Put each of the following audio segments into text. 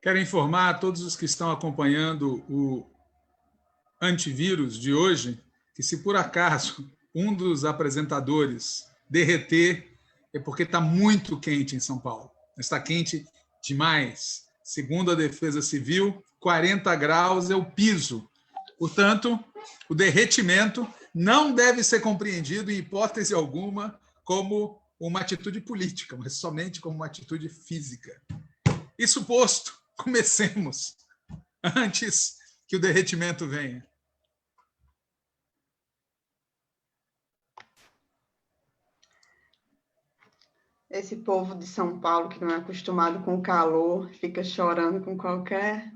Quero informar a todos os que estão acompanhando o antivírus de hoje que, se por acaso um dos apresentadores derreter, é porque está muito quente em São Paulo. Está quente demais. Segundo a Defesa Civil, 40 graus é o piso. Portanto, o derretimento não deve ser compreendido, em hipótese alguma, como uma atitude política, mas somente como uma atitude física. Isso posto, comecemos antes que o derretimento venha. Esse povo de São Paulo, que não é acostumado com o calor, fica chorando com qualquer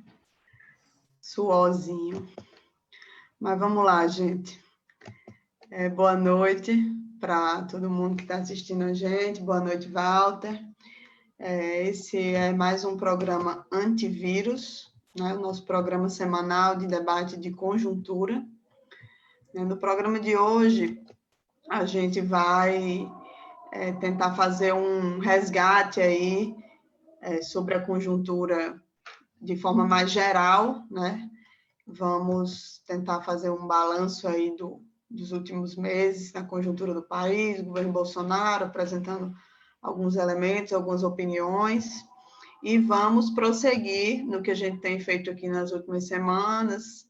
suorzinho. Mas vamos lá, gente. Boa noite para todo mundo que está assistindo a gente. Boa noite, Walter. Esse é mais um programa antivírus, né? O nosso programa semanal de debate de conjuntura. No programa de hoje, a gente vai tentar fazer um resgate aí sobre a conjuntura de forma mais geral, né? Vamos tentar fazer um balanço aí dos últimos meses na conjuntura do país, o governo Bolsonaro apresentando alguns elementos, algumas opiniões, e vamos prosseguir no que a gente tem feito aqui nas últimas semanas,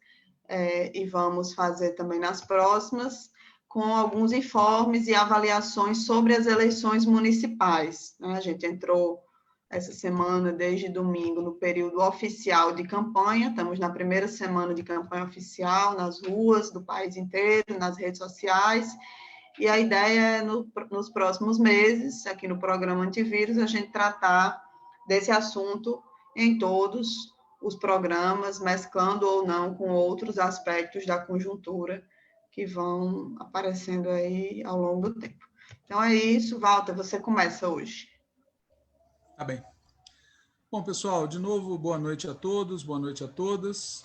e vamos fazer também nas próximas, com alguns informes e avaliações sobre as eleições municipais, né? A gente entrou essa semana, desde domingo, no período oficial de campanha. Estamos na primeira semana de campanha oficial, nas ruas do país inteiro, nas redes sociais. E a ideia é, nos próximos meses, aqui no programa Antivírus, a gente tratar desse assunto em todos os programas, mesclando ou não com outros aspectos da conjuntura que vão aparecendo aí ao longo do tempo. Então é isso, Walter, você começa hoje. Tá bem. Bom, pessoal, de novo, boa noite a todos, boa noite a todas.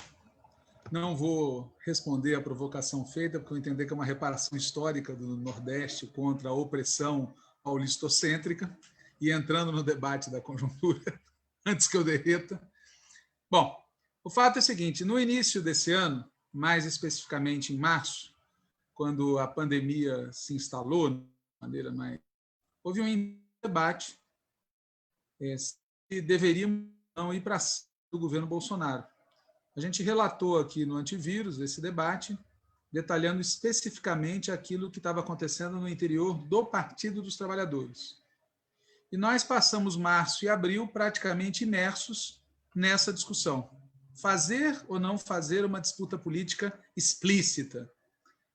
Não vou responder a provocação feita, porque eu entendi que é uma reparação histórica do Nordeste contra a opressão paulistocêntrica, e entrando no debate da conjuntura, antes que eu derreta. Bom, o fato é o seguinte, no início desse ano, mais especificamente em março, quando a pandemia se instalou, de maneira mais... houve um debate se deveríamos não ir para cima do governo Bolsonaro. A gente relatou aqui no antivírus esse debate, detalhando especificamente aquilo que estava acontecendo no interior do Partido dos Trabalhadores. E nós passamos março e abril praticamente imersos nessa discussão. Fazer ou não fazer uma disputa política explícita?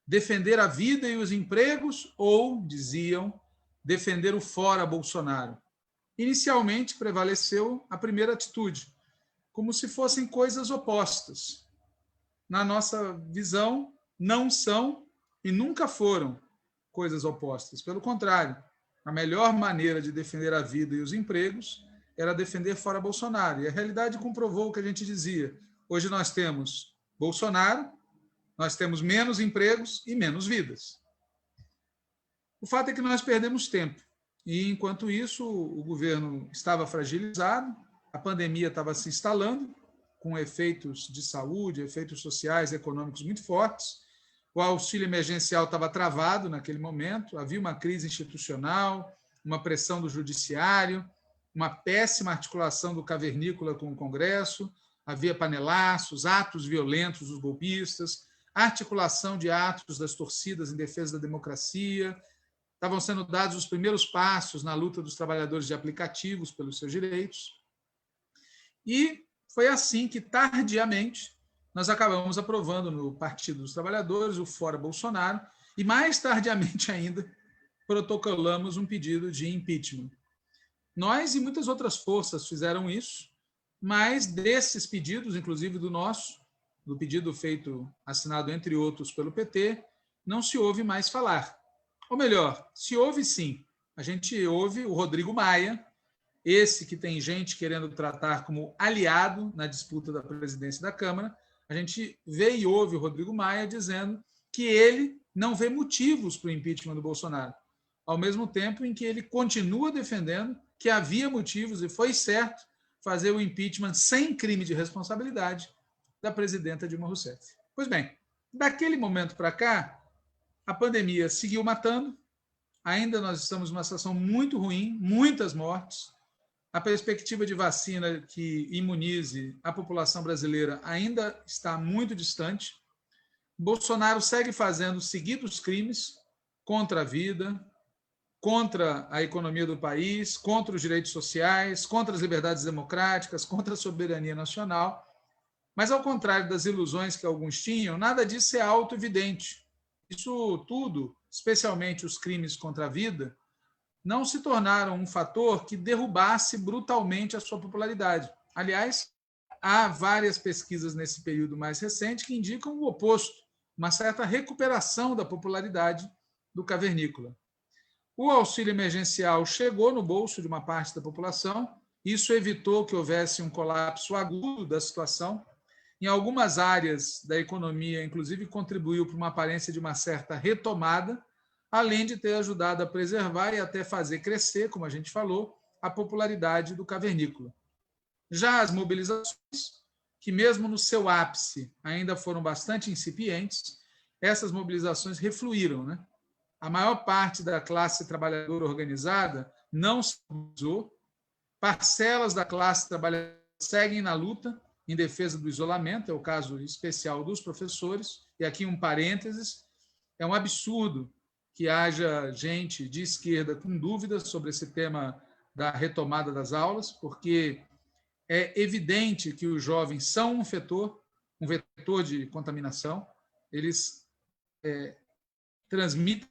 Defender a vida e os empregos ou, diziam, defender o fora Bolsonaro? Inicialmente prevaleceu a primeira atitude, como se fossem coisas opostas. Na nossa visão, não são e nunca foram coisas opostas. Pelo contrário, a melhor maneira de defender a vida e os empregos era defender fora Bolsonaro. E a realidade comprovou o que a gente dizia. Hoje nós temos Bolsonaro, nós temos menos empregos e menos vidas. O fato é que nós perdemos tempo. E, enquanto isso, o governo estava fragilizado, a pandemia estava se instalando, com efeitos de saúde, efeitos sociais, econômicos muito fortes. O auxílio emergencial estava travado naquele momento, havia uma crise institucional, uma pressão do judiciário, uma péssima articulação do cavernícola com o Congresso, havia panelaços, atos violentos dos golpistas, articulação de atos das torcidas em defesa da democracia. Estavam sendo dados os primeiros passos na luta dos trabalhadores de aplicativos pelos seus direitos. E foi assim que, tardiamente, nós acabamos aprovando no Partido dos Trabalhadores o Fora Bolsonaro e, mais tardiamente ainda, protocolamos um pedido de impeachment. Nós e muitas outras forças fizeram isso, mas desses pedidos, inclusive do nosso, do pedido feito, assinado entre outros pelo PT, não se ouve mais falar. Ou melhor, se ouve sim. A gente ouve o Rodrigo Maia, esse que tem gente querendo tratar como aliado na disputa da presidência da Câmara. A gente vê e ouve o Rodrigo Maia dizendo que ele não vê motivos para o impeachment do Bolsonaro, ao mesmo tempo em que ele continua defendendo que havia motivos, e foi certo, fazer o impeachment sem crime de responsabilidade da presidenta Dilma Rousseff. Pois bem, daquele momento para cá, a pandemia seguiu matando, ainda nós estamos numa situação muito ruim, muitas mortes, a perspectiva de vacina que imunize a população brasileira ainda está muito distante. Bolsonaro segue fazendo seguidos crimes contra a vida, contra a economia do país, contra os direitos sociais, contra as liberdades democráticas, contra a soberania nacional. Mas, ao contrário das ilusões que alguns tinham, nada disso é auto-evidente. Isso tudo, especialmente os crimes contra a vida, não se tornaram um fator que derrubasse brutalmente a sua popularidade. Aliás, há várias pesquisas nesse período mais recente que indicam o oposto, uma certa recuperação da popularidade do cavernícola. O auxílio emergencial chegou no bolso de uma parte da população, isso evitou que houvesse um colapso agudo da situação. Em algumas áreas da economia, inclusive, contribuiu para uma aparência de uma certa retomada, além de ter ajudado a preservar e até fazer crescer, como a gente falou, a popularidade do cavernícola. Já as mobilizações, que mesmo no seu ápice ainda foram bastante incipientes, essas mobilizações refluíram, né? A maior parte da classe trabalhadora organizada não se mobilizou, parcelas da classe trabalhadora seguem na luta em defesa do isolamento, é o caso especial dos professores, e aqui um parênteses, é um absurdo que haja gente de esquerda com dúvidas sobre esse tema da retomada das aulas, porque é evidente que os jovens são um vetor de contaminação, eles transmitem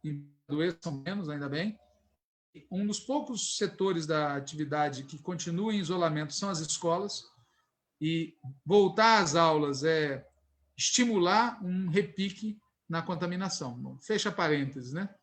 e adoeçam menos, ainda bem. Um dos poucos setores da atividade que continua em isolamento são as escolas, e voltar às aulas é estimular um repique na contaminação. Fecha parênteses, né?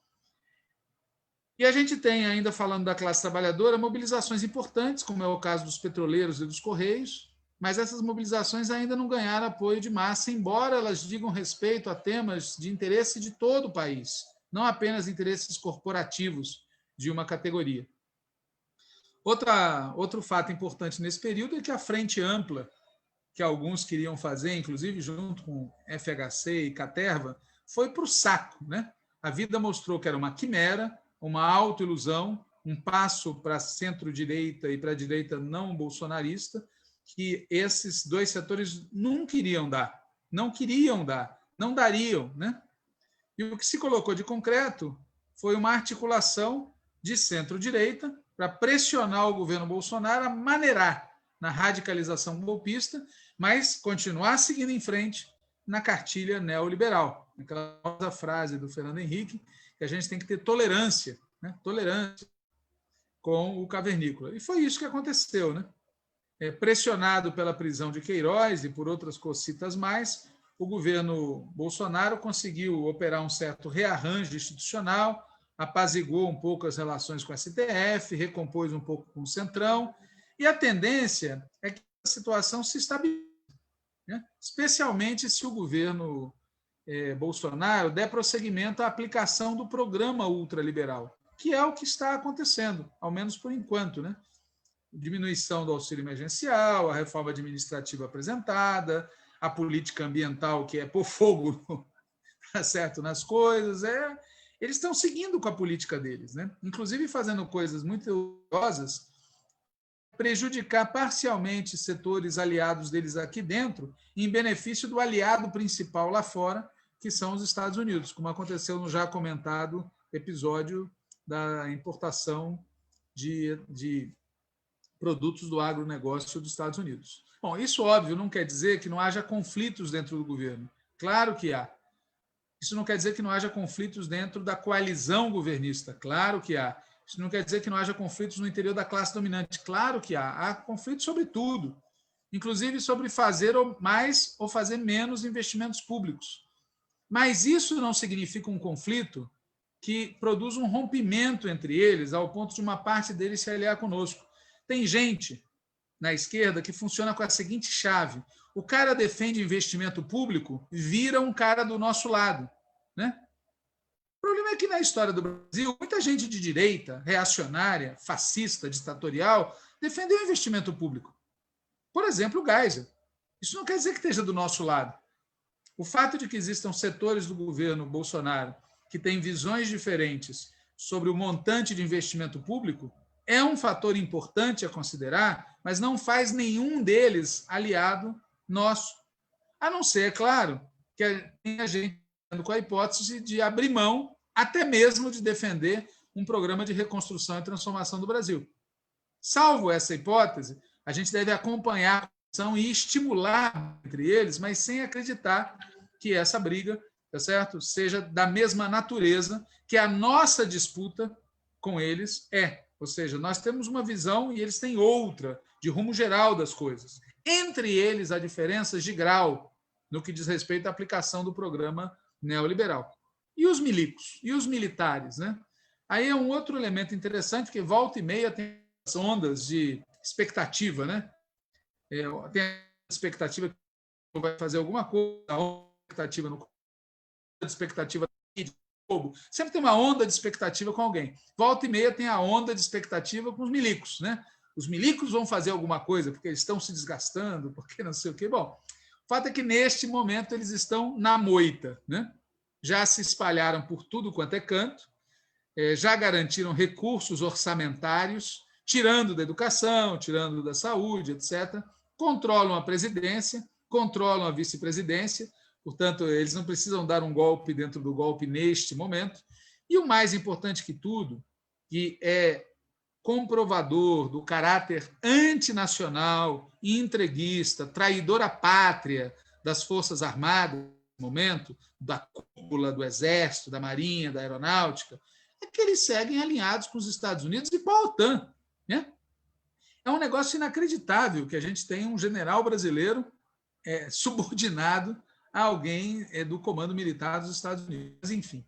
E a gente tem, ainda falando da classe trabalhadora, mobilizações importantes, como é o caso dos petroleiros e dos correios, mas essas mobilizações ainda não ganharam apoio de massa, embora elas digam respeito a temas de interesse de todo o país, não apenas interesses corporativos de uma categoria. Outro fato importante nesse período é que a frente ampla, que alguns queriam fazer, inclusive junto com FHC e Caterva, foi para o saco, né? A vida mostrou que era uma quimera, uma autoilusão, um passo para a centro-direita e para a direita não bolsonarista, que esses dois setores não queriam dar, não dariam, né? E o que se colocou de concreto foi uma articulação de centro-direita para pressionar o governo Bolsonaro a maneirar na radicalização golpista, mas continuar seguindo em frente na cartilha neoliberal. Aquela famosa frase do Fernando Henrique, que a gente tem que ter tolerância, né? Tolerância com o cavernícola. E foi isso que aconteceu, né? Pressionado pela prisão de Queiroz e por outras cocitas mais, o governo Bolsonaro conseguiu operar um certo rearranjo institucional, apaziguou um pouco as relações com a STF, recompôs um pouco com o Centrão, e a tendência é que a situação se estabilize, né? Especialmente se o governo Bolsonaro der prosseguimento à aplicação do programa ultraliberal, que é o que está acontecendo, ao menos por enquanto, né? Diminuição do auxílio emergencial, a reforma administrativa apresentada, a política ambiental, que é pôr fogo certo, nas coisas. Eles estão seguindo com a política deles, né? Inclusive fazendo coisas muito perigosas, prejudicar parcialmente setores aliados deles aqui dentro, em benefício do aliado principal lá fora, que são os Estados Unidos, como aconteceu no já comentado episódio da importação de produtos do agronegócio dos Estados Unidos. Bom, isso, óbvio, não quer dizer que não haja conflitos dentro do governo. Claro que há. Isso não quer dizer que não haja conflitos dentro da coalizão governista. Claro que há. Isso não quer dizer que não haja conflitos no interior da classe dominante. Claro que há. Há conflitos sobre tudo, inclusive sobre fazer mais ou fazer menos investimentos públicos. Mas isso não significa um conflito que produz um rompimento entre eles, ao ponto de uma parte deles se aliar conosco. Tem gente na esquerda que funciona com a seguinte chave: o cara defende investimento público, vira um cara do nosso lado, né? O problema é que na história do Brasil, muita gente de direita, reacionária, fascista, ditatorial, defender o investimento público. Por exemplo, o Geisel. Isso não quer dizer que esteja do nosso lado. O fato de que existam setores do governo Bolsonaro que têm visões diferentes sobre o montante de investimento público é um fator importante a considerar, mas não faz nenhum deles aliado nosso. A não ser, é claro, que tem a gente com a hipótese de abrir mão até mesmo de defender um programa de reconstrução e transformação do Brasil. Salvo essa hipótese, a gente deve acompanhar a posição e estimular entre eles, mas sem acreditar que essa briga, tá certo, seja da mesma natureza que a nossa disputa com eles é. Ou seja, nós temos uma visão e eles têm outra, de rumo geral das coisas. Entre eles, há diferenças de grau no que diz respeito à aplicação do programa neoliberal. E os milicos? E os militares? Né? Aí é um outro elemento interessante, que volta e meia tem as ondas de expectativa. Né? Tem a expectativa que vai fazer alguma coisa, a expectativa no expectativa de fogo. Sempre tem uma onda de expectativa com alguém. Volta e meia tem a onda de expectativa com os milicos. Né? Os milicos vão fazer alguma coisa porque eles estão se desgastando, porque não sei o quê. Bom, o fato é que, neste momento, eles estão na moita. Né? Já se espalharam por tudo quanto é canto, já garantiram recursos orçamentários, tirando da educação, tirando da saúde, etc., controlam a presidência, controlam a vice-presidência, portanto, eles não precisam dar um golpe dentro do golpe neste momento. E o mais importante que tudo, que é comprovador do caráter antinacional, entreguista, traidor à pátria das Forças Armadas, no momento, da cúpula do Exército, da Marinha, da Aeronáutica, é que eles seguem alinhados com os Estados Unidos e com a OTAN. Né? É um negócio inacreditável que a gente tem um general brasileiro subordinado a alguém do comando militar dos Estados Unidos. Mas, enfim.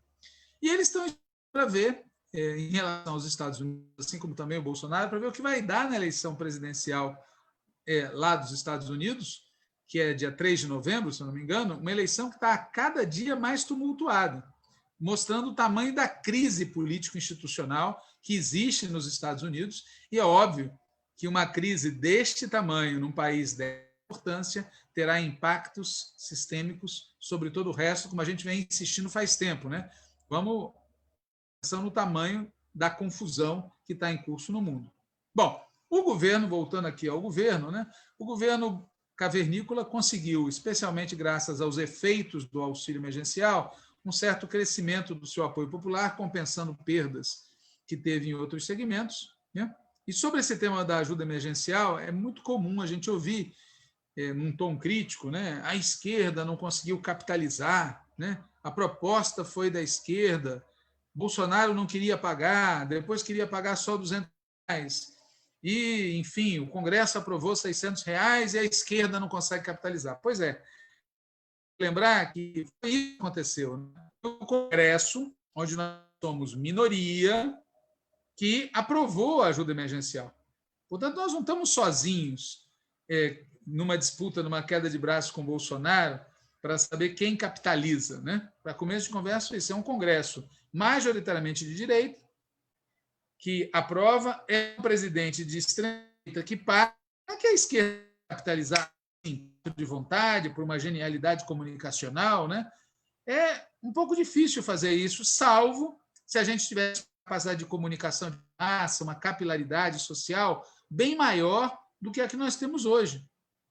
E eles estão para ver, em relação aos Estados Unidos, assim como também o Bolsonaro, para ver o que vai dar na eleição presidencial lá dos Estados Unidos, que é dia 3 de novembro, se eu não me engano, uma eleição que está a cada dia mais tumultuada, mostrando o tamanho da crise político-institucional que existe nos Estados Unidos. E é óbvio que uma crise deste tamanho, num país dessa importância, terá impactos sistêmicos sobre todo o resto, como a gente vem insistindo faz tempo. Né? Vamos pensar no tamanho da confusão que está em curso no mundo. Bom, o governo, voltando aqui ao governo, né? O governo cavernícola conseguiu, especialmente graças aos efeitos do auxílio emergencial, um certo crescimento do seu apoio popular, compensando perdas que teve em outros segmentos. Né? E sobre esse tema da ajuda emergencial, é muito comum a gente ouvir, num tom crítico, né? A esquerda não conseguiu capitalizar, né? A proposta foi da esquerda, Bolsonaro não queria pagar, depois queria pagar só R$200, e, enfim, o Congresso aprovou R$600 e a esquerda não consegue capitalizar. Pois é, lembrar que foi isso que aconteceu. O Congresso, onde nós somos minoria, que aprovou a ajuda emergencial. Portanto, nós não estamos sozinhos numa disputa, numa queda de braço com Bolsonaro, para saber quem capitaliza. Né? Para começo de conversa, isso é um Congresso majoritariamente de direita, que aprova, é um presidente de extrema direita que paga, que a esquerda capitalizar de vontade, por uma genialidade comunicacional. Né? É um pouco difícil fazer isso, salvo se a gente tivesse capacidade de comunicação de massa, uma capilaridade social bem maior do que a que nós temos hoje.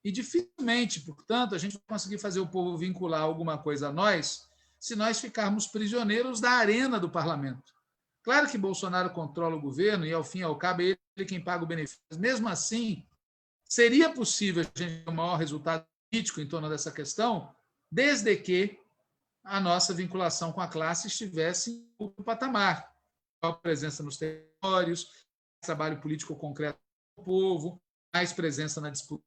E dificilmente, portanto, a gente vai conseguir fazer o povo vincular alguma coisa a nós se nós ficarmos prisioneiros da arena do parlamento. Claro que Bolsonaro controla o governo e, ao fim e ao cabo, é ele quem paga o benefício. Mesmo assim, seria possível a gente ter um maior resultado político em torno dessa questão, desde que a nossa vinculação com a classe estivesse em outro patamar. A presença nos territórios, trabalho político concreto do povo, mais presença na disputa,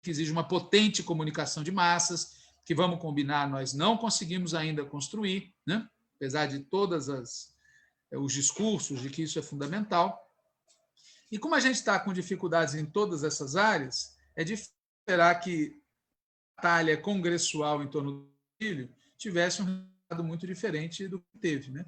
que exige uma potente comunicação de massas, que, vamos combinar, nós não conseguimos ainda construir, né? Apesar de todos os discursos de que isso é fundamental. E como a gente está com dificuldades em todas essas áreas, é difícil esperar que a batalha congressual em torno do filho tivesse um resultado muito diferente do que teve. Né?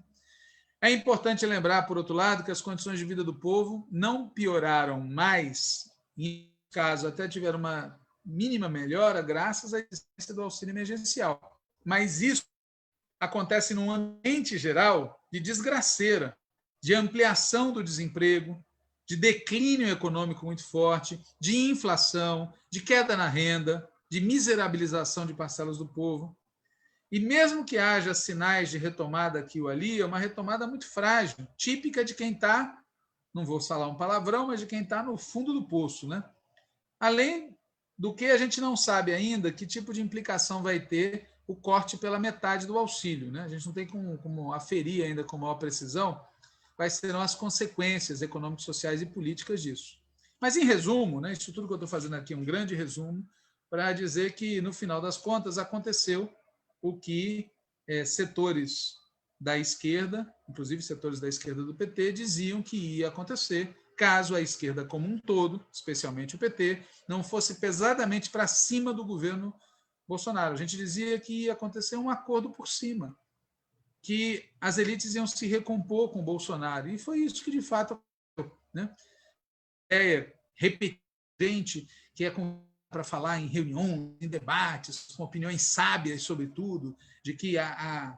É importante lembrar, por outro lado, que as condições de vida do povo não pioraram mais, em caso até tiveram uma mínima melhora, graças à existência do auxílio emergencial. Mas isso acontece num ambiente geral de desgraceira, de ampliação do desemprego, de declínio econômico muito forte, de inflação, de queda na renda, de miserabilização de parcelas do povo. E mesmo que haja sinais de retomada aqui ou ali, é uma retomada muito frágil, típica de quem está, não vou falar um palavrão, mas de quem está no fundo do poço, né? Além do que a gente não sabe ainda que tipo de implicação vai ter o corte pela metade do auxílio, né? A gente não tem como aferir ainda com maior precisão quais serão as consequências econômicas, sociais e políticas disso. Mas, em resumo, né, isso tudo que eu estou fazendo aqui é um grande resumo para dizer que, no final das contas, aconteceu o que setores da esquerda, inclusive setores da esquerda do PT, diziam que ia acontecer caso a esquerda como um todo, especialmente o PT, não fosse pesadamente para cima do governo Bolsonaro. A gente dizia que ia acontecer um acordo por cima, que as elites iam se recompor com o Bolsonaro. E foi isso que, de fato, aconteceu, né? Repetente, que é para falar em reuniões, em debates, com opiniões sábias sobre tudo, de que a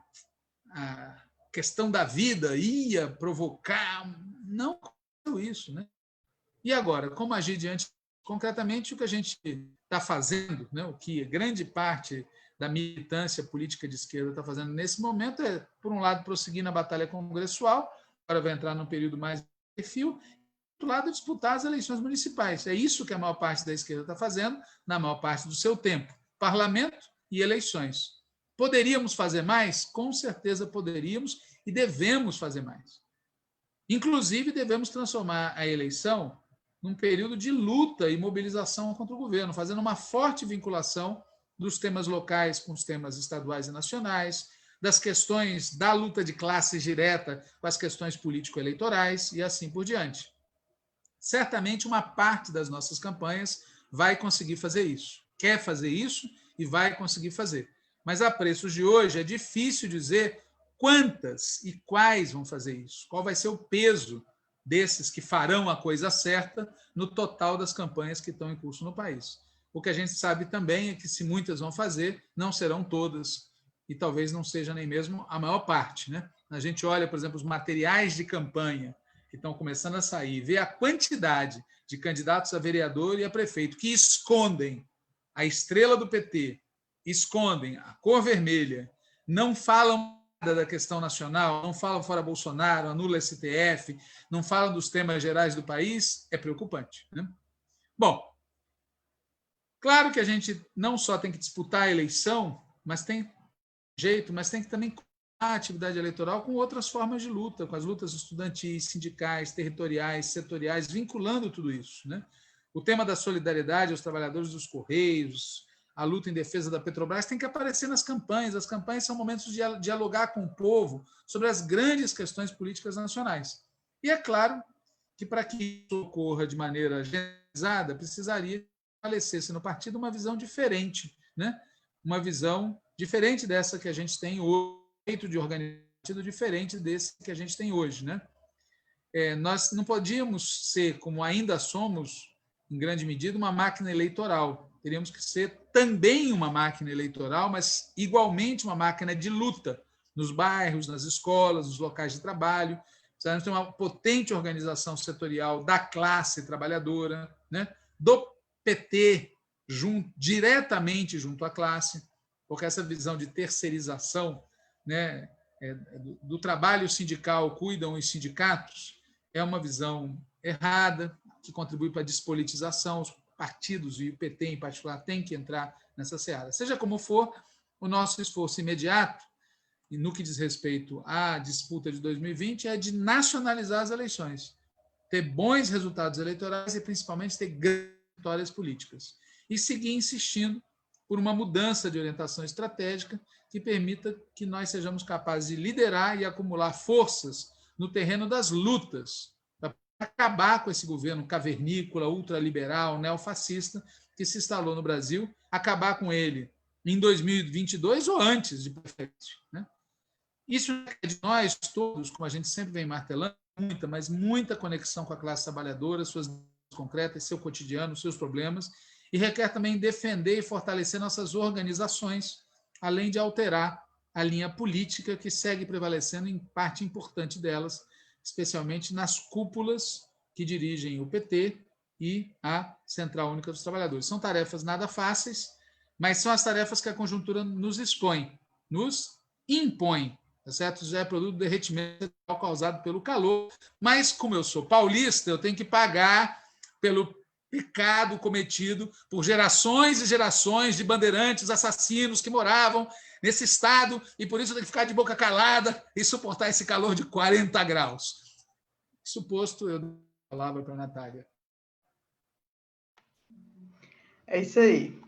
questão da vida ia provocar. Não aconteceu isso, né? E agora, como agir diante? Concretamente, o que a gente está fazendo, né, o que grande parte da militância política de esquerda está fazendo nesse momento é, por um lado, prosseguir na batalha congressual, agora vai entrar num período mais de perfil, do outro lado, disputar as eleições municipais. É isso que a maior parte da esquerda está fazendo na maior parte do seu tempo. Parlamento e eleições. Poderíamos fazer mais? Com certeza poderíamos e devemos fazer mais. Inclusive, devemos transformar a eleição num período de luta e mobilização contra o governo, fazendo uma forte vinculação dos temas locais com os temas estaduais e nacionais, das questões da luta de classes direta com as questões político-eleitorais e assim por diante. Certamente, uma parte das nossas campanhas vai conseguir fazer isso, quer fazer isso e vai conseguir fazer. Mas a preços de hoje é difícil dizer quantas e quais vão fazer isso, qual vai ser o peso desses que farão a coisa certa no total das campanhas que estão em curso no país. O que a gente sabe também é que, se muitas vão fazer, não serão todas, e talvez não seja nem mesmo a maior parte, né? A gente olha, por exemplo, os materiais de campanha que estão começando a sair, vê a quantidade de candidatos a vereador e a prefeito que escondem a estrela do PT, escondem a cor vermelha, não falam da questão nacional, não falam fora Bolsonaro, anula STF, não falam dos temas gerais do país, é preocupante, né? Bom, claro que a gente não só tem que disputar a eleição, mas tem jeito, mas tem que também a atividade eleitoral com outras formas de luta, com as lutas estudantis, sindicais, territoriais, setoriais, vinculando tudo isso, né? O tema da solidariedade aos trabalhadores dos Correios, a luta em defesa da Petrobras tem que aparecer nas campanhas. As campanhas são momentos de dialogar com o povo sobre as grandes questões políticas nacionais. E é claro que, para que isso ocorra de maneira generalizada, precisaria prevalecer-se no partido uma visão diferente, né? Uma visão diferente dessa que a gente tem hoje, um jeito de organizar diferente desse que a gente tem hoje, né? Nós não podíamos ser, como ainda somos, em grande medida, uma máquina eleitoral. Teríamos que ser também uma máquina eleitoral, mas igualmente uma máquina de luta nos bairros, nas escolas, nos locais de trabalho. Precisamos ter uma potente organização setorial da classe trabalhadora, né? Do PT diretamente junto à classe, porque essa visão de terceirização, né, do trabalho sindical cuidam os sindicatos, é uma visão errada, que contribui para a despolitização. Os partidos, e o PT em particular, tem que entrar nessa seara. Seja como for, o nosso esforço imediato, e no que diz respeito à disputa de 2020, é de nacionalizar as eleições, ter bons resultados eleitorais e, principalmente, ter grandes vitórias políticas. E seguir insistindo por uma mudança de orientação estratégica que permita que nós sejamos capazes de liderar e acumular forças no terreno das lutas, para acabar com esse governo cavernícola, ultraliberal, neofascista, que se instalou no Brasil, acabar com ele em 2022 ou antes, de preferência, né? Isso é de nós todos, como a gente sempre vem martelando, mas muita conexão com a classe trabalhadora, suas concretas, seu cotidiano, seus problemas, e requer também defender e fortalecer nossas organizações, além de alterar a linha política que segue prevalecendo em parte importante delas, especialmente nas cúpulas que dirigem o PT e a Central Única dos Trabalhadores. São tarefas nada fáceis, mas são as tarefas que a conjuntura nos expõe, nos impõe, tá certo? Já é produto do derretimento causado pelo calor, mas como eu sou paulista, eu tenho que pagar pelo pecado cometido por gerações e gerações de bandeirantes assassinos que moravam nesse estado, e por isso eu tenho que ficar de boca calada e suportar esse calor de 40 graus. Suposto, eu dou a palavra para a Natália. É isso aí.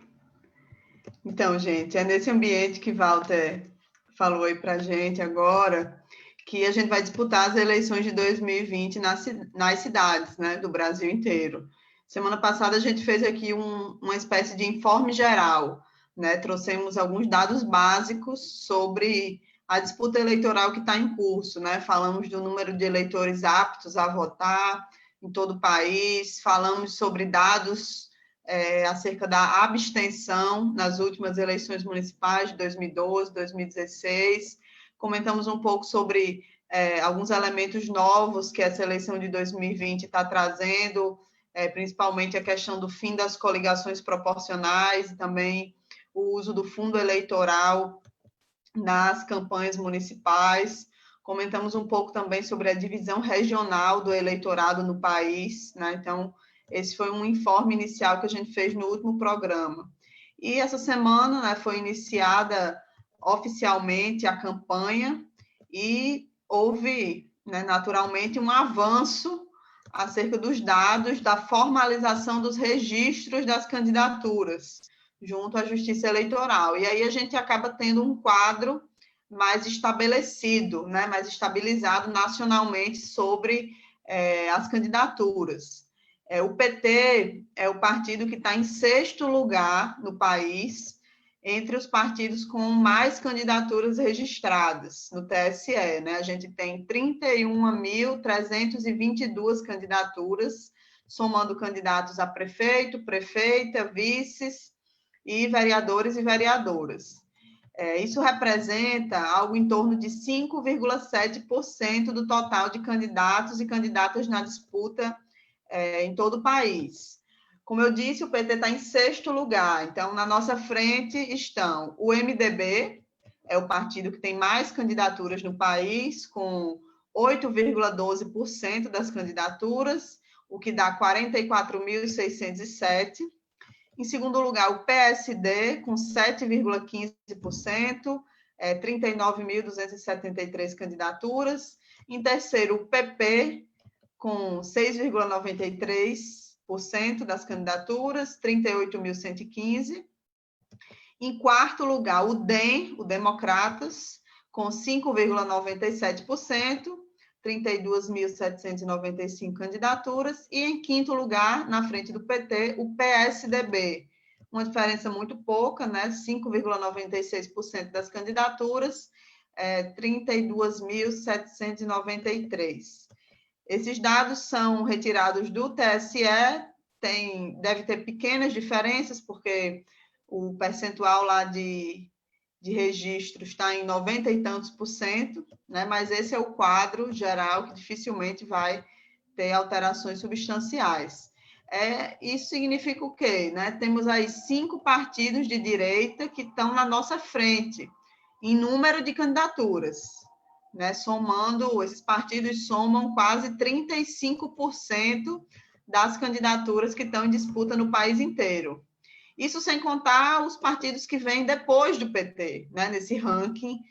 Então, gente, é nesse ambiente que Walter falou aí para a gente agora, que a gente vai disputar as eleições de 2020 nas cidades, né, do Brasil inteiro. Semana passada a gente fez aqui uma espécie de informe geral, né? Trouxemos alguns dados básicos sobre a disputa eleitoral que está em curso, né? Falamos do número de eleitores aptos a votar em todo o país, falamos sobre dados acerca da abstenção nas últimas eleições municipais de 2012, 2016. Comentamos um pouco sobre alguns elementos novos que essa eleição de 2020 está trazendo, principalmente a questão do fim das coligações proporcionais e também o uso do fundo eleitoral nas campanhas municipais. Comentamos um pouco também sobre a divisão regional do eleitorado no país, né? Então, esse foi um informe inicial que a gente fez no último programa. E essa semana, né, foi iniciada oficialmente a campanha e houve, né, naturalmente, um avanço acerca dos dados da formalização dos registros das candidaturas junto à Justiça Eleitoral. E aí a gente acaba tendo um quadro mais estabelecido, né, mais estabilizado nacionalmente sobre as candidaturas. O PT é o partido que está em 6º lugar no país, entre os partidos com mais candidaturas registradas no TSE, né? A gente tem 31.322 candidaturas, somando candidatos a prefeito, prefeita, vices e vereadores e vereadoras. Isso representa algo em torno de 5,7% do total de candidatos e candidatas na disputa em todo o país. Como eu disse, o PT está em 6º lugar. Então, na nossa frente estão o MDB, é o partido que tem mais candidaturas no país, com 8,12% das candidaturas, o que dá 44.607. Em segundo lugar, o PSD, com 7,15%, 39.273 candidaturas. Em terceiro, o PP, com 6,93% das candidaturas, 38.115. Em quarto lugar, o DEM, o Democratas, com 5,97%, 32.795 candidaturas. E em quinto lugar, na frente do PT, o PSDB, uma diferença muito pouca, né? 5,96% das candidaturas, 32.793. Esses dados são retirados do TSE, deve ter pequenas diferenças, porque o percentual lá de registro está em 90 e tantos %, né? Mas esse é o quadro geral que dificilmente vai ter alterações substanciais. Isso significa o quê? Né? Temos aí 5 partidos de direita que estão na nossa frente, em número de candidaturas. Né, somando, esses partidos somam quase 35% das candidaturas que estão em disputa no país inteiro. Isso sem contar os partidos que vêm depois do PT, né, nesse ranking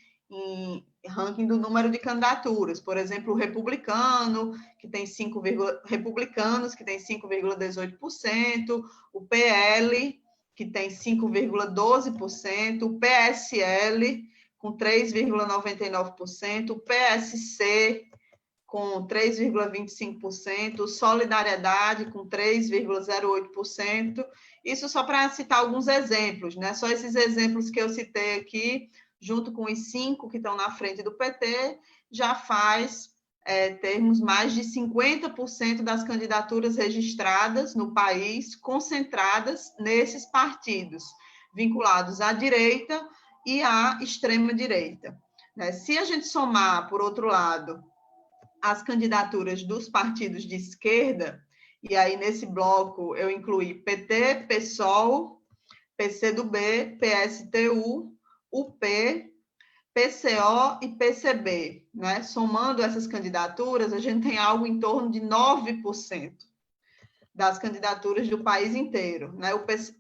do número de candidaturas. Por exemplo, o republicanos, que tem 5,18%, o PL, que tem 5,12%, o PSL, com 3,99%, o PSC com 3,25%, Solidariedade com 3,08%. Isso só para citar alguns exemplos, né? Só esses exemplos que eu citei aqui junto com os 5 que estão na frente do PT, já faz termos mais de 50% das candidaturas registradas no país concentradas nesses partidos, vinculados à direita e à extrema-direita. Se a gente somar, por outro lado, as candidaturas dos partidos de esquerda, e aí nesse bloco eu incluí PT, PSOL, PCdoB, PSTU, UP, PCO e PCB, né? Somando essas candidaturas, a gente tem algo em torno de 9% das candidaturas do país inteiro, né?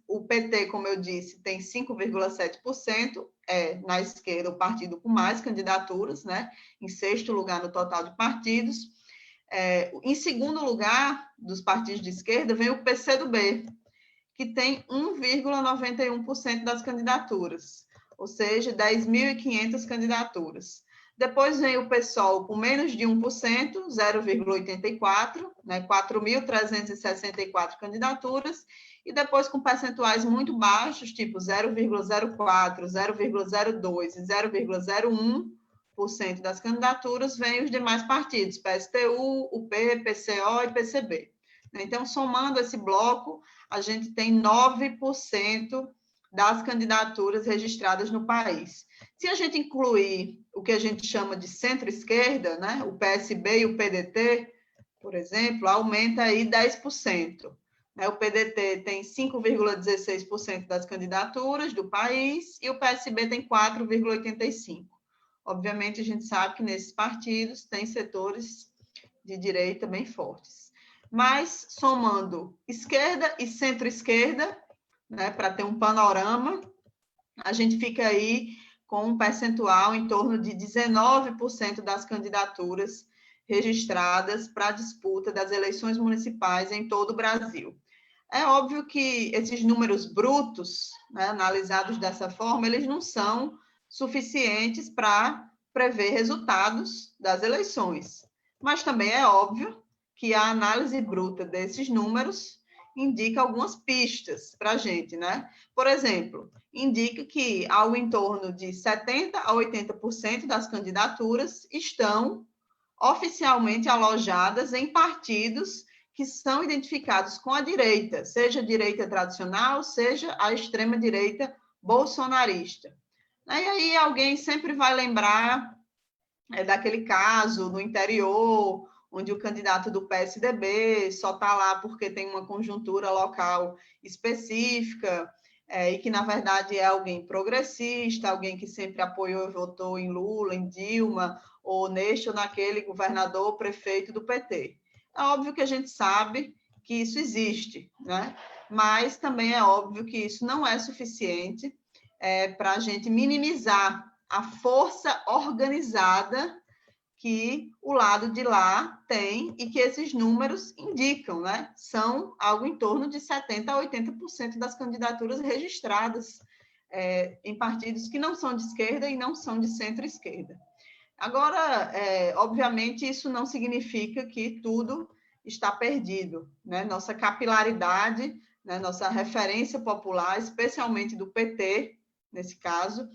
O PT, como eu disse, tem 5,7%, na esquerda o partido com mais candidaturas, né? Em 6º lugar no total de partidos. Em 2º lugar dos partidos de esquerda vem o PCdoB, que tem 1,91% das candidaturas, ou seja, 10.500 candidaturas. Depois vem o PSOL com menos de 1%, 0,84%, né, 4.364 candidaturas, e depois com percentuais muito baixos, tipo 0,04%, 0,02% e 0,01% das candidaturas, vem os demais partidos, PSTU, UP, PCO e PCB. Então, somando esse bloco, a gente tem 9% das candidaturas registradas no país. Se a gente incluir o que a gente chama de centro-esquerda, né, o PSB e o PDT, por exemplo, aumenta aí 10%. O PDT tem 5,16% das candidaturas do país e o PSB tem 4,85%. Obviamente, a gente sabe que nesses partidos tem setores de direita bem fortes. Mas, somando esquerda e centro-esquerda, né, para ter um panorama, a gente fica aí com um percentual em torno de 19% das candidaturas registradas para a disputa das eleições municipais em todo o Brasil. É óbvio que esses números brutos, né, analisados dessa forma, eles não são suficientes para prever resultados das eleições. Mas também é óbvio que a análise bruta desses números indica algumas pistas para a gente, né? Por exemplo, indica que algo em torno de 70% a 80% das candidaturas estão oficialmente alojadas em partidos que são identificados com a direita, seja a direita tradicional, seja a extrema-direita bolsonarista. E aí alguém sempre vai lembrar daquele caso no interior, onde o candidato do PSDB só está lá porque tem uma conjuntura local específica, e que, na verdade, é alguém progressista, alguém que sempre apoiou e votou em Lula, em Dilma, ou neste ou naquele governador ou prefeito do PT. É óbvio que a gente sabe que isso existe, né? Mas também é óbvio que isso não é suficiente para a gente minimizar a força organizada que o lado de lá tem e que esses números indicam, né? São algo em torno de 70% a 80% das candidaturas registradas em partidos que não são de esquerda e não são de centro-esquerda. Agora, obviamente, isso não significa que tudo está perdido, né? Nossa capilaridade, né? Nossa referência popular, especialmente do PT, nesse caso,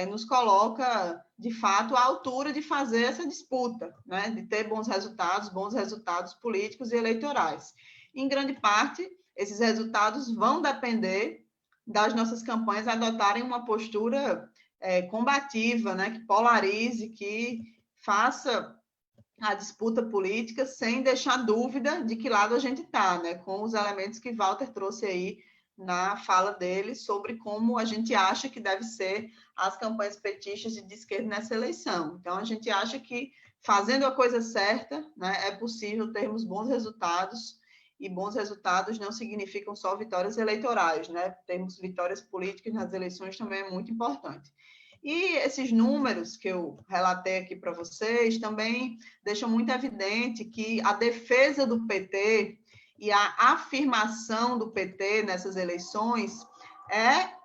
nos coloca, de fato, à altura de fazer essa disputa, né? De ter bons resultados políticos e eleitorais. Em grande parte, esses resultados vão depender das nossas campanhas adotarem uma postura combativa, né? Que polarize, que faça a disputa política sem deixar dúvida de que lado a gente está, né? Com os elementos que Walter trouxe aí na fala dele sobre como a gente acha que deve ser as campanhas petistas e de esquerda nessa eleição. Então, a gente acha que, fazendo a coisa certa, né, é possível termos bons resultados, e bons resultados não significam só vitórias eleitorais, né? Termos vitórias políticas nas eleições também é muito importante. E esses números que eu relatei aqui para vocês também deixam muito evidente que a defesa do PT e a afirmação do PT nessas eleições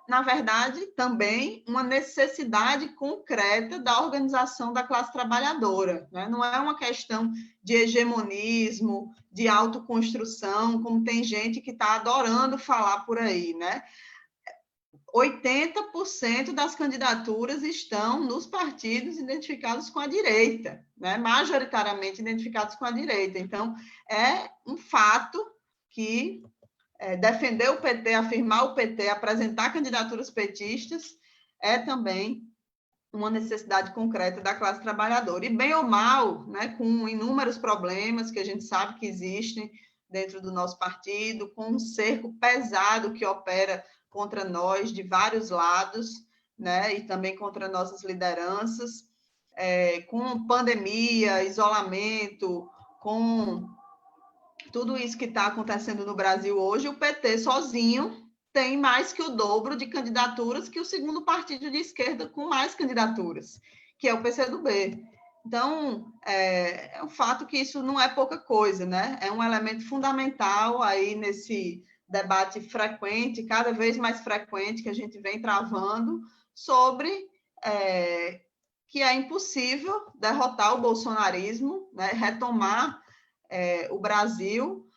na verdade, também uma necessidade concreta da organização da classe trabalhadora, né? Não é uma questão de hegemonismo, de autoconstrução, como tem gente que está adorando falar por aí, né? 80% das candidaturas estão nos partidos identificados com a direita, né? Majoritariamente identificados com a direita. Então, é um fato que defender o PT, afirmar o PT, apresentar candidaturas petistas, é também uma necessidade concreta da classe trabalhadora. E, bem ou mal, né, com inúmeros problemas que a gente sabe que existem dentro do nosso partido, com um cerco pesado que opera contra nós de vários lados, né, e também contra nossas lideranças, com pandemia, isolamento, com tudo isso que está acontecendo no Brasil hoje, o PT sozinho tem mais que o dobro de candidaturas que o segundo partido de esquerda com mais candidaturas, que é o PCdoB. Então, é um fato que isso não é pouca coisa, né? É um elemento fundamental aí nesse debate frequente, cada vez mais frequente, que a gente vem travando sobre que é impossível derrotar o bolsonarismo, né? Retomar o Brasil,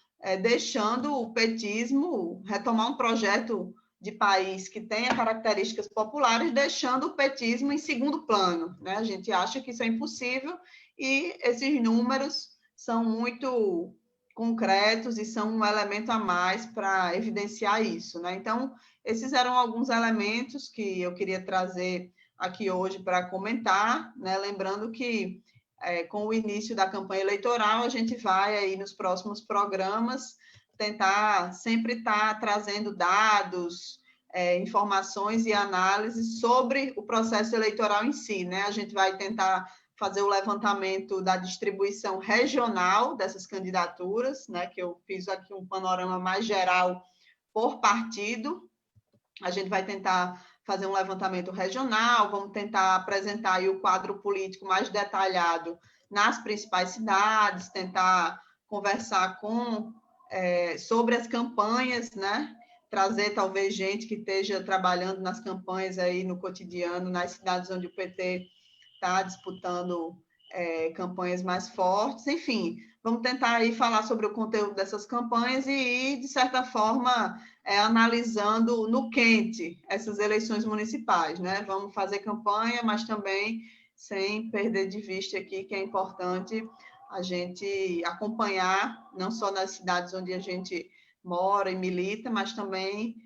deixando o petismo, retomar um projeto de país que tenha características populares, deixando o petismo em segundo plano, né? A gente acha que isso é impossível e esses números são muito concretos e são um elemento a mais para evidenciar isso, né? Então, esses eram alguns elementos que eu queria trazer aqui hoje para comentar, né? Lembrando que com o início da campanha eleitoral, a gente vai aí nos próximos programas tentar sempre estar trazendo dados, informações e análises sobre o processo eleitoral em si, né? A gente vai tentar fazer o levantamento da distribuição regional dessas candidaturas, né? Que eu fiz aqui um panorama mais geral por partido. A gente vai tentar fazer um levantamento regional, vamos tentar apresentar aí o quadro político mais detalhado nas principais cidades, tentar conversar sobre as campanhas, né? Trazer talvez gente que esteja trabalhando nas campanhas aí no cotidiano, nas cidades onde o PT está disputando campanhas mais fortes, enfim, vamos tentar aí falar sobre o conteúdo dessas campanhas e ir, de certa forma, analisando no quente essas eleições municipais, né? Vamos fazer campanha, mas também sem perder de vista aqui que é importante a gente acompanhar, não só nas cidades onde a gente mora e milita, mas também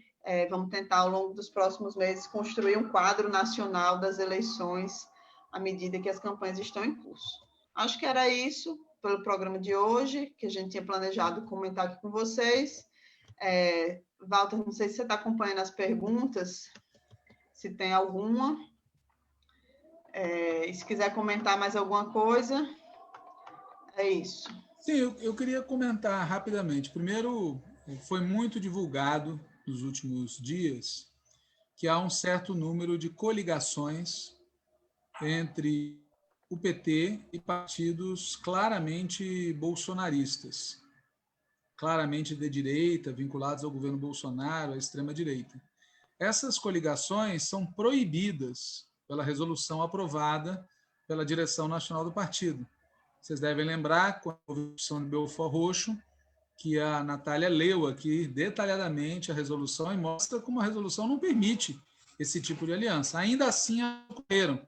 vamos tentar, ao longo dos próximos meses, construir um quadro nacional das eleições à medida que as campanhas estão em curso. Acho que era isso pelo programa de hoje, que a gente tinha planejado comentar aqui com vocês. Walter, não sei se você está acompanhando as perguntas, se tem alguma. E se quiser comentar mais alguma coisa, é isso. Sim, eu queria comentar rapidamente. Primeiro, foi muito divulgado nos últimos dias que há um certo número de coligações entre o PT e partidos claramente bolsonaristas, claramente de direita, vinculados ao governo Bolsonaro, à extrema-direita. Essas coligações são proibidas pela resolução aprovada pela direção nacional do partido. Vocês devem lembrar, com a opção de Belfort Roxo, que a Natália leu aqui detalhadamente a resolução e mostra como a resolução não permite esse tipo de aliança. Ainda assim, ocorreram.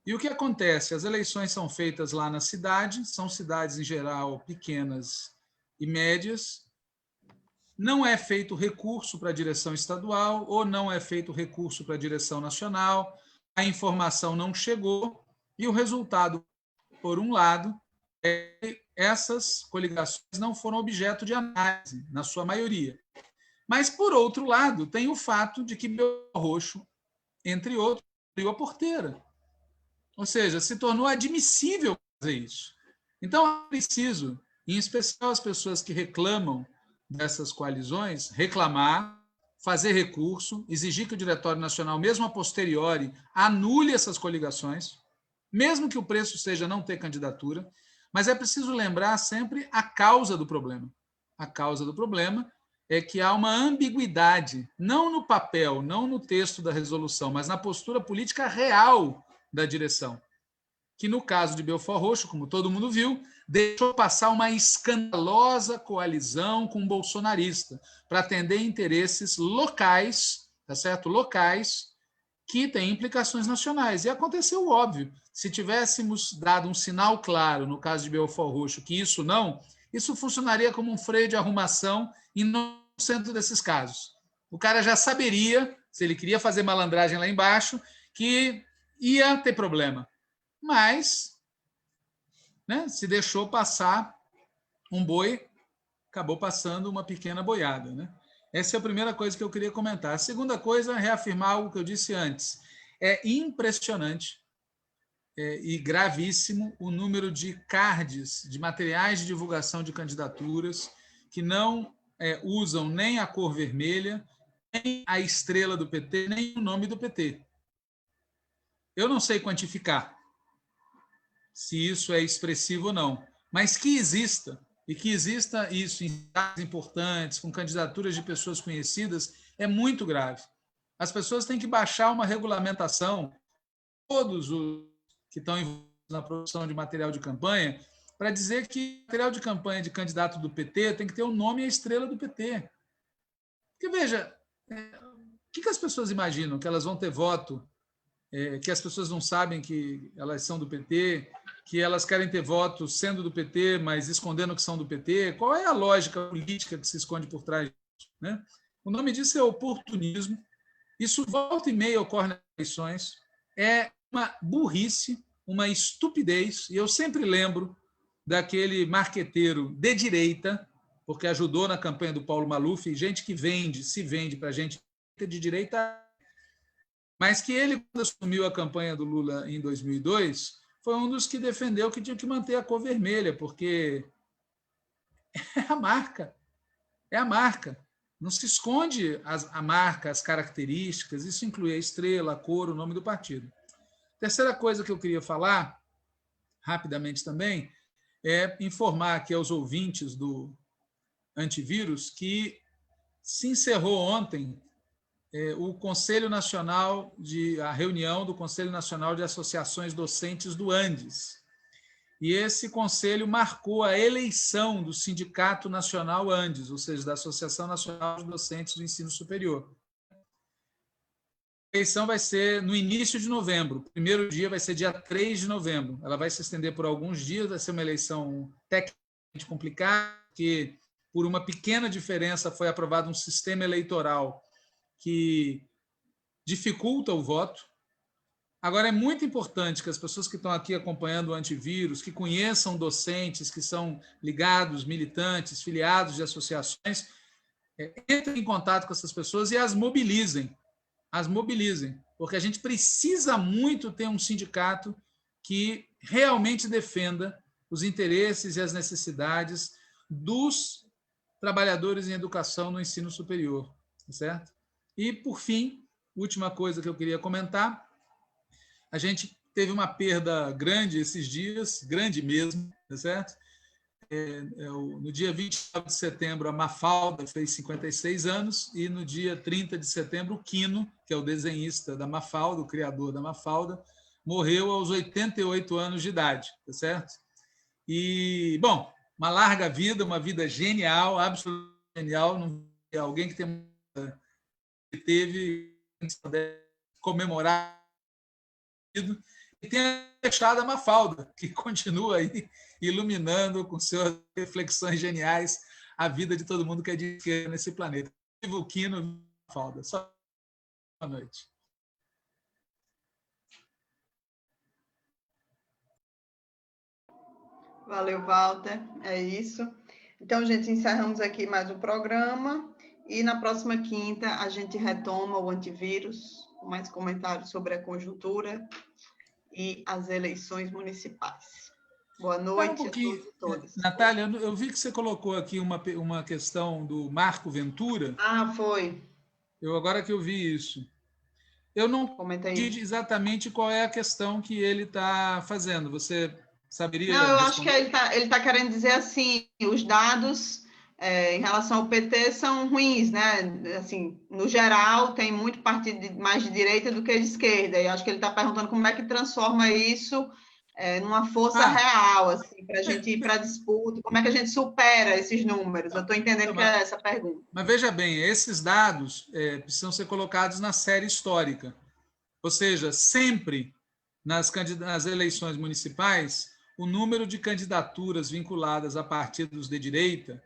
E o que acontece? As eleições são feitas lá na cidade, são cidades, em geral, pequenas e médias. Não é feito recurso para a direção estadual ou não é feito recurso para a direção nacional, a informação não chegou e o resultado, por um lado, é que essas coligações não foram objeto de análise, na sua maioria. Mas, por outro lado, tem o fato de que Belfort Roxo, entre outros, abriu a porteira. Ou seja, se tornou admissível fazer isso. Então, é preciso, em especial as pessoas que reclamam dessas coalizões, reclamar, fazer recurso, exigir que o Diretório Nacional, mesmo a posteriori, anule essas coligações, mesmo que o preço seja não ter candidatura, mas é preciso lembrar sempre a causa do problema. A causa do problema é que há uma ambiguidade, não no papel, não no texto da resolução, mas na postura política real da direção, que no caso de Belfort Roxo, como todo mundo viu, deixou passar uma escandalosa coalizão com o bolsonarista para atender interesses locais tá certo? Locais que têm implicações nacionais. E aconteceu o óbvio. Se tivéssemos dado um sinal claro, no caso de Belfort Roxo, que isso funcionaria como um freio de arrumação em 90% desses casos. O cara já saberia, se ele queria fazer malandragem lá embaixo, que ia ter problema. Mas, né, se deixou passar um boi, acabou passando uma pequena boiada, né? Essa é a primeira coisa que eu queria comentar. A segunda coisa é reafirmar algo que eu disse antes. É impressionante e gravíssimo o número de cards, de materiais de divulgação de candidaturas que não usam nem a cor vermelha, nem a estrela do PT, nem o nome do PT. Eu não sei quantificar se isso é expressivo ou não, mas que exista, e que exista isso em cidades importantes, com candidaturas de pessoas conhecidas, é muito grave. As pessoas têm que baixar uma regulamentação, todos os que estão envolvidos na produção de material de campanha, para dizer que material de campanha de candidato do PT tem que ter o nome e a estrela do PT. Porque, veja, o que as pessoas imaginam? Que elas vão ter voto, que as pessoas não sabem que elas são do PT, que elas querem ter voto sendo do PT, mas escondendo que são do PT? Qual é a lógica política que se esconde por trás disso, né? O nome disso é oportunismo. Isso volta e meia ocorre nas eleições. É uma burrice, uma estupidez. E eu sempre lembro daquele marqueteiro de direita, porque ajudou na campanha do Paulo Maluf, gente que se vende para gente de direita, mas que ele, quando assumiu a campanha do Lula em 2002, foi um dos que defendeu que tinha que manter a cor vermelha, porque é a marca. É a marca. Não se esconde a marca, as características, isso inclui a estrela, a cor, o nome do partido. Terceira coisa que eu queria falar, rapidamente também, é informar aqui aos ouvintes do Antivírus que se encerrou ontem o Conselho Nacional a reunião do Conselho Nacional de Associações Docentes do Andes. E esse conselho marcou a eleição do Sindicato Nacional Andes, ou seja, da Associação Nacional de Docentes do Ensino Superior. A eleição vai ser no início de novembro. O primeiro dia vai ser dia 3 de novembro. Ela vai se estender por alguns dias, vai ser uma eleição tecnicamente complicada, porque por uma pequena diferença foi aprovado um sistema eleitoral que dificulta o voto. Agora, é muito importante que as pessoas que estão aqui acompanhando o Antivírus, que conheçam docentes, que são ligados, militantes, filiados de associações, entrem em contato com essas pessoas e as mobilizem, porque a gente precisa muito ter um sindicato que realmente defenda os interesses e as necessidades dos trabalhadores em educação no ensino superior, certo? E, por fim, última coisa que eu queria comentar, a gente teve uma perda grande esses dias, grande mesmo, certo? No dia 29 de setembro, a Mafalda fez 56 anos, e no dia 30 de setembro, o Quino, que é o desenhista da Mafalda, o criador da Mafalda, morreu aos 88 anos de idade, certo? E, bom, uma larga vida, uma vida genial, absolutamente genial, não é alguém que teve comemorar e tem a fechada Mafalda, que continua aí iluminando com suas reflexões geniais a vida de todo mundo que é de esquerda nesse planeta. Viva o Quino, Mafalda. Só boa noite. Valeu, Walter. É isso. Então, gente, encerramos aqui mais um programa e na próxima quinta a gente retoma o Antivírus, com mais comentários sobre a conjuntura e as eleições municipais. Boa noite a todos e todas. Natália, eu vi que você colocou aqui uma questão do Marco Ventura. Ah, foi. Agora que eu vi isso. Eu não entendi exatamente qual é a questão que ele está fazendo. Você saberia? Não, eu acho que ele tá querendo dizer assim, os dados em relação ao PT são ruins, né? Assim, no geral, tem muito partido mais de direita do que de esquerda. E acho que ele está perguntando como é que transforma isso numa força real, assim, para a gente ir para a disputa? Como é que a gente supera esses números? Eu estou entendendo que é essa pergunta. Mas veja bem, esses dados precisam ser colocados na série histórica. Ou seja, sempre nas eleições municipais, o número de candidaturas vinculadas a partidos de direita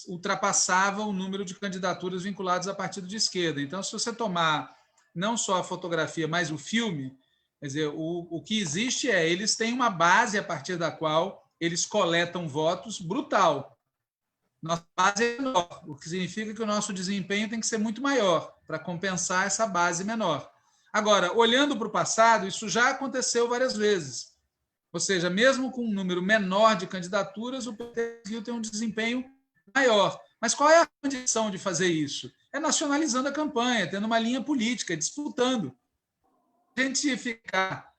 ultrapassava o número de candidaturas vinculadas a partido de esquerda. Então, se você tomar não só a fotografia, mas o filme, quer dizer, o que existe eles têm uma base a partir da qual eles coletam votos brutal. Nossa base é menor, o que significa que o nosso desempenho tem que ser muito maior para compensar essa base menor. Agora, olhando para o passado, isso já aconteceu várias vezes. Ou seja, mesmo com um número menor de candidaturas, o PT conseguiu ter um desempenho maior. Mas qual é a condição de fazer isso? É nacionalizando a campanha, tendo uma linha política, disputando. Se a gente ficar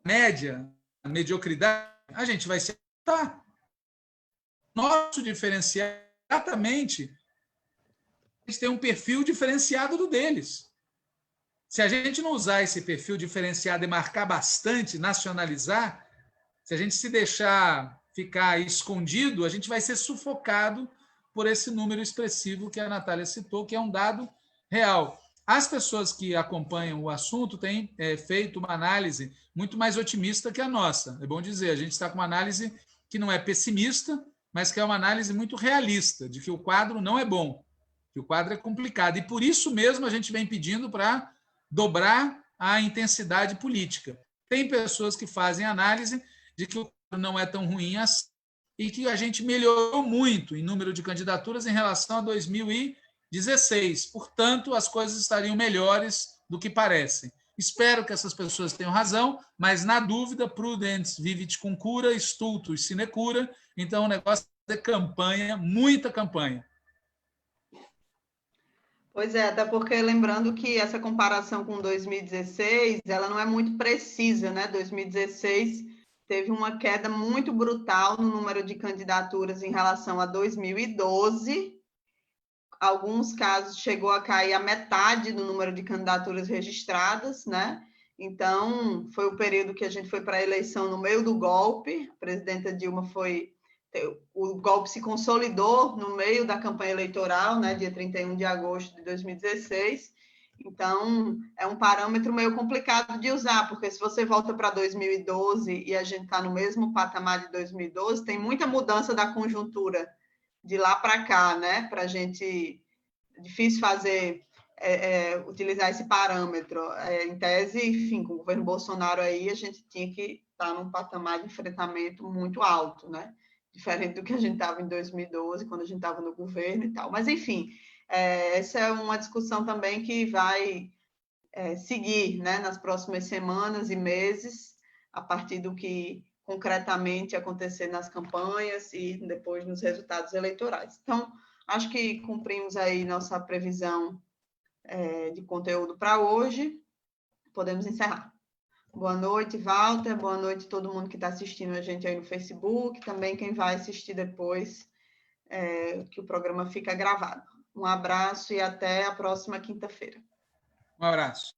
média, a mediocridade, a gente vai se acertar. Nosso diferencial é exatamente eles têm um perfil diferenciado do deles. Se a gente não usar esse perfil diferenciado e marcar bastante, nacionalizar, se a gente se deixar ficar escondido, a gente vai ser sufocado por esse número expressivo que a Natália citou, que é um dado real. As pessoas que acompanham o assunto têm feito uma análise muito mais otimista que a nossa. É bom dizer, a gente está com uma análise que não é pessimista, mas que é uma análise muito realista, de que o quadro não é bom, que o quadro é complicado. E por isso mesmo a gente vem pedindo para dobrar a intensidade política. Tem pessoas que fazem análise de que o quadro não é tão ruim assim e que a gente melhorou muito em número de candidaturas em relação a 2016. Portanto, as coisas estariam melhores do que parecem. Espero que essas pessoas tenham razão, mas, na dúvida, prudentes vivit cum cura, stultus sine cura. Então, o negócio é campanha, muita campanha. Pois é, até porque lembrando que essa comparação com 2016, ela não é muito precisa, né? 2016 teve uma queda muito brutal no número de candidaturas em relação a 2012. Alguns casos chegou a cair a metade do número de candidaturas registradas, né? Então, foi o período que a gente foi para a eleição no meio do golpe. A presidenta Dilma o golpe se consolidou no meio da campanha eleitoral, né, dia 31 de agosto de 2016. Então, é um parâmetro meio complicado de usar, porque se você volta para 2012 e a gente está no mesmo patamar de 2012, tem muita mudança da conjuntura de lá para cá, né, para a gente... É difícil utilizar esse parâmetro. Em tese, enfim, com o governo Bolsonaro aí, a gente tinha que estar num patamar de enfrentamento muito alto, né? Diferente do que a gente estava em 2012, quando a gente estava no governo e tal. Mas, enfim, essa é uma discussão também que vai seguir, né, nas próximas semanas e meses, a partir do que concretamente acontecer nas campanhas e depois nos resultados eleitorais. Então, acho que cumprimos aí nossa previsão de conteúdo para hoje. Podemos encerrar. Boa noite, Walter. Boa noite a todo mundo que está assistindo a gente aí no Facebook. Também quem vai assistir depois, que o programa fica gravado. Um abraço e até a próxima quinta-feira. Um abraço.